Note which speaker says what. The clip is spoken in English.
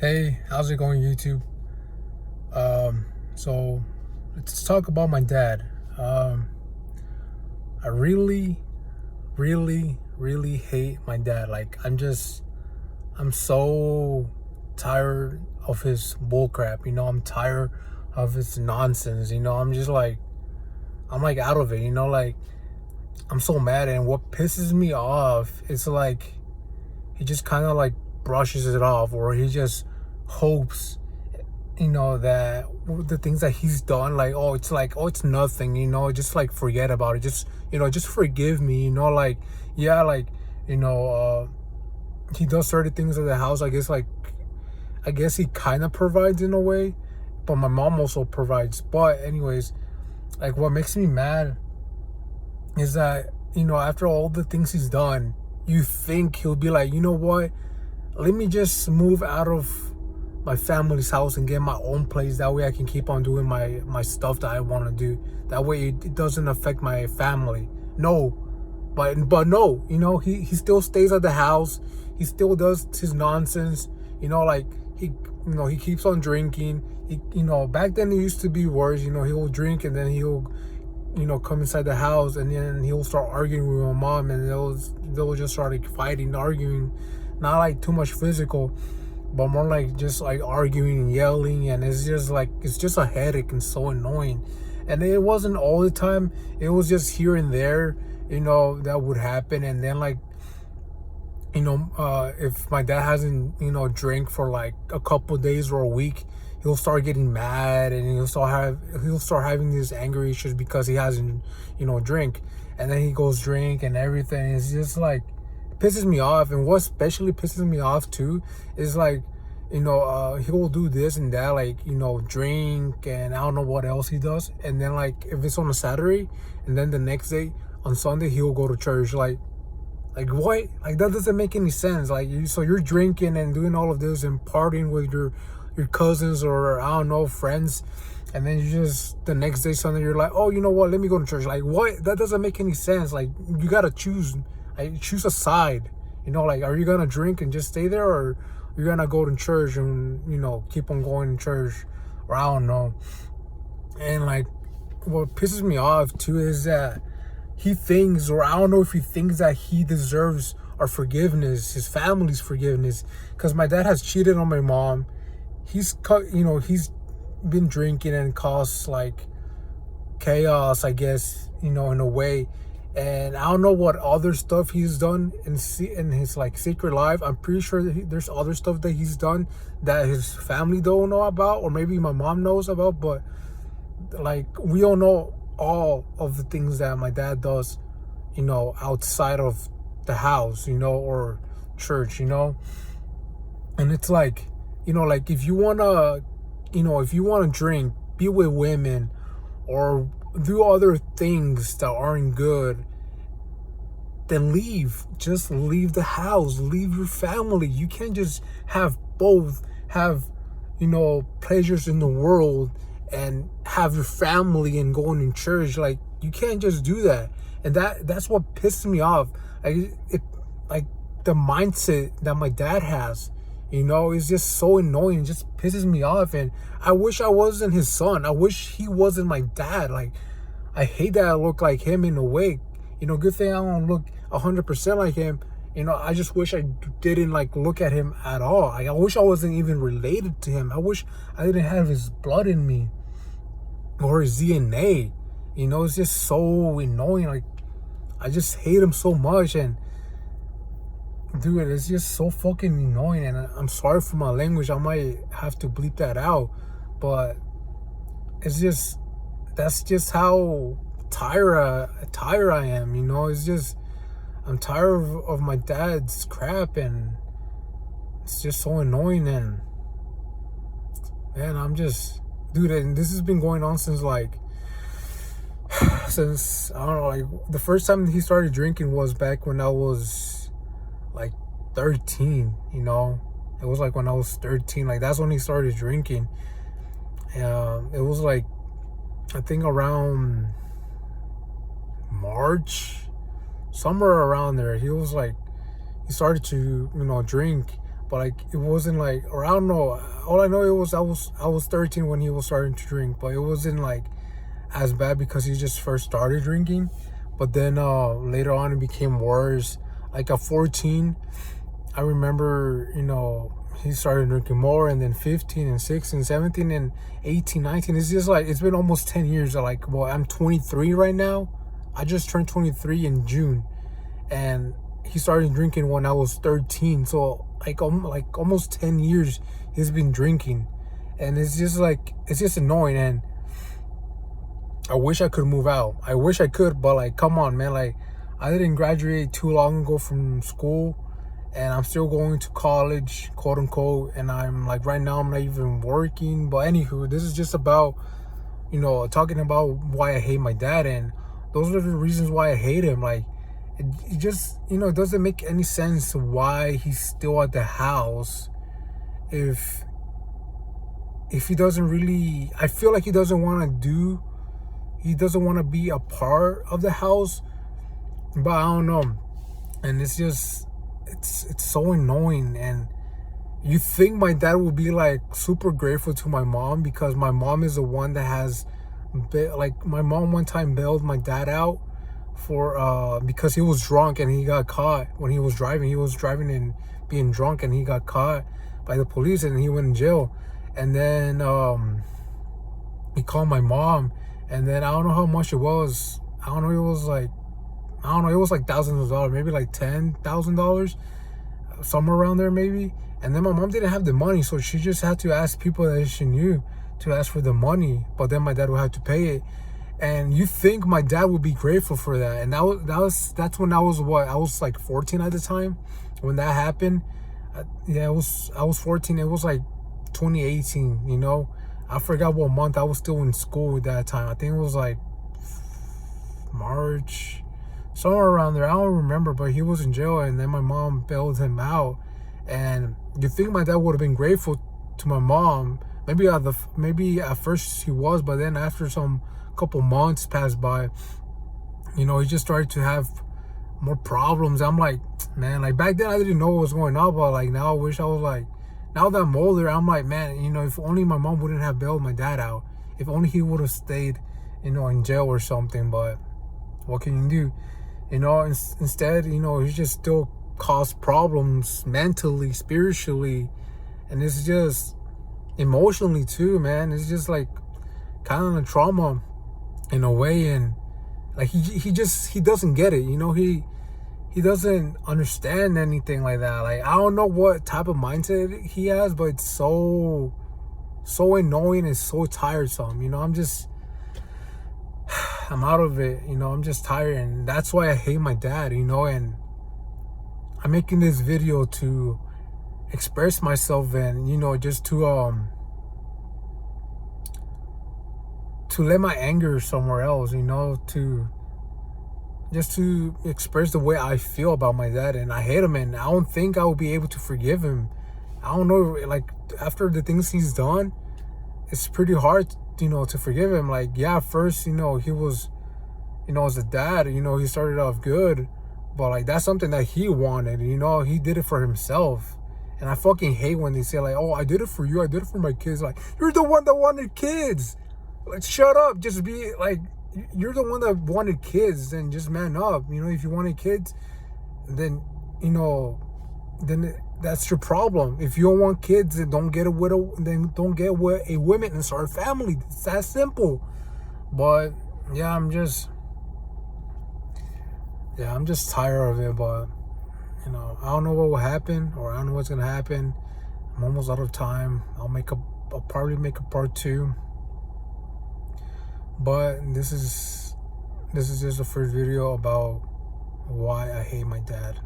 Speaker 1: Hey, how's it going, YouTube? So let's talk about my dad. I really hate my dad. I'm so tired of his bullcrap. I'm tired of his nonsense. I'm like out of it. I'm so mad. And what pisses me off is like he just kind of like brushes it off, or he just hopes that the things that he's done, it's nothing, just like forget about it, just forgive me, yeah, he does certain things at the house. I guess he kind of provides in a way, but my mom also provides. But anyways, like, what makes me mad is that, after all the things he's done, you think he'll be like, you know what, let me just move out of my family's house and get my own place. That way I can keep on doing my stuff that I want to do. That way it doesn't affect my family. No, but no, he still stays at the house. He still does his nonsense. Like, he keeps on drinking. Back then it used to be worse. He'll drink, and then he'll come inside the house, and then he'll start arguing with my mom, and they'll just start like fighting, arguing, not like too much physical, but more like just like arguing and yelling. And it's just a headache and so annoying. And it wasn't all the time, it was just here and there, that would happen. And then, like, if my dad hasn't drank for like a couple days or a week, he'll start getting mad, and he'll start having these anger issues because he hasn't drink. And then he goes drink and everything. It's just like, pisses me off. And what especially pisses me off too is like, he'll do this and that, like, drink, and I don't know what else he does. And then, like, if it's on a Saturday, and then the next day on Sunday he'll go to church. Like what? Like, that doesn't make any sense. Like, so you're drinking and doing all of this and partying with your cousins, or I don't know, friends, and then you just, the next day Sunday, you're like, oh, you know what, let me go to church. Like, what? That doesn't make any sense. Like, you gotta choose. Like, choose a side. Like, are you gonna drink and just stay there, or you're gonna go to church and keep on going to church, or I don't know. And like, what pisses me off too is that he thinks, or I don't know if he thinks, that he deserves our forgiveness, his family's forgiveness, because my dad has cheated on my mom. He's been drinking and caused like chaos, I guess, in a way. And I don't know what other stuff he's done in his like secret life. I'm pretty sure that there's other stuff that he's done that his family don't know about, or maybe my mom knows about. But like, we don't know all of the things that my dad does, outside of the house, or church, And it's like, like, if you wanna, if you wanna drink, be with women, or do other things that aren't good, then leave. Just leave the house. Leave your family. You can't just have both. Have, pleasures in the world and have your family and going to church. Like, you can't just do that. And that's what pisses me off. Like, the mindset that my dad has, is just so annoying. It just pisses me off. And I wish I wasn't his son. I wish he wasn't my dad. Like, I hate that I look like him in a way. Good thing I don't look 100% like him. I just wish I didn't like look at him at all. I wish I wasn't even related to him. I wish I didn't have his blood in me, or his DNA. It's just so annoying. Like, I just hate him so much. And dude, it's just so fucking annoying. And I'm sorry for my language. I might have to bleep that out, but that's just how tired I am. It's just, I'm tired of my dad's crap, and it's just so annoying. And man, I'm just, dude, and this has been going on since I don't know, like, the first time he started drinking was back when I was like 13. It was like when I was 13. Like, that's when he started drinking. It was like, I think around March, somewhere around there. He started to drink. but like it wasn't like, or I don't know. All I know it was I was 13 when he was starting to drink, but it wasn't like as bad because he just first started drinking. But then later on it became worse. Like at 14, I remember, he started drinking more, and then 15 and 16, 17 and 18, 19. It's just like it's been almost 10 years. Like, well, I'm 23 right now. I just turned 23 in June, and he started drinking when I was 13. So like almost 10 years he's been drinking, and it's just annoying. And I wish I could move out. I wish I could, but like, come on, man. Like, I didn't graduate too long ago from school, and I'm still going to college, quote unquote. And I'm like, right now, I'm not even working. But anywho, this is just about, talking about why I hate my dad. And those are the reasons why I hate him. Like, it just, it doesn't make any sense why he's still at the house if he doesn't really, I feel like he doesn't want to be a part of the house. But I don't know. And it's just, it's so annoying. And you think my dad would be like super grateful to my mom, because my mom is the one that has, like, my mom one time bailed my dad out for because he was drunk and he got caught when he was driving. He was driving and being drunk, and he got caught by the police, and he went in jail. And then he called my mom, and then I don't know how much it was. I don't know, it was like thousands of dollars, maybe like $10,000, somewhere around there maybe. And then my mom didn't have the money, so she just had to ask people that she knew to ask for the money. But then my dad would have to pay it. And you think my dad would be grateful for that? And that's when I was like 14 at the time when that happened. I was 14. It was like 2018. I forgot what month. I was still in school at that time. I think it was like March, somewhere around there. I don't remember, but he was in jail, and then my mom bailed him out. And you think my dad would have been grateful to my mom? Maybe at first he was, but then after some couple months passed by, he just started to have more problems. I'm like, man, like back then I didn't know what was going on, but like now I wish I was like, now that I'm older, I'm like, man, if only my mom wouldn't have bailed my dad out. If only he would have stayed, in jail or something. But what can you do? Instead, he just still caused problems mentally, spiritually, and it's just emotionally too, man. It's just like kind of a trauma in a way. And like he doesn't get it. He doesn't understand anything like that. Like, I don't know what type of mindset he has, but it's so annoying and so tiresome. I'm out of it. I'm just tired, and that's why I hate my dad. And I'm making this video to express myself, and just to let my anger somewhere else. To express the way I feel about my dad. And I hate him, and I don't think I will be able to forgive him. I don't know, like, after the things he's done, it's pretty hard, to forgive him. Like, yeah, at first, he was, as a dad, he started off good, but like, that's something that he wanted. He did it for himself. And I fucking hate when they say like, oh, I did it for you, I did it for my kids. Like, you're the one that wanted kids. Like, shut up. Just be like, you're the one that wanted kids, then just man up. If you wanted kids, then that's your problem. If you don't want kids, then don't get with a woman and start a family. It's that simple. But yeah, I'm just tired of it. But I don't know what will happen, or I don't know what's gonna happen. I'm almost out of time. I'll probably make a part 2. But this is just the first video about why I hate my dad.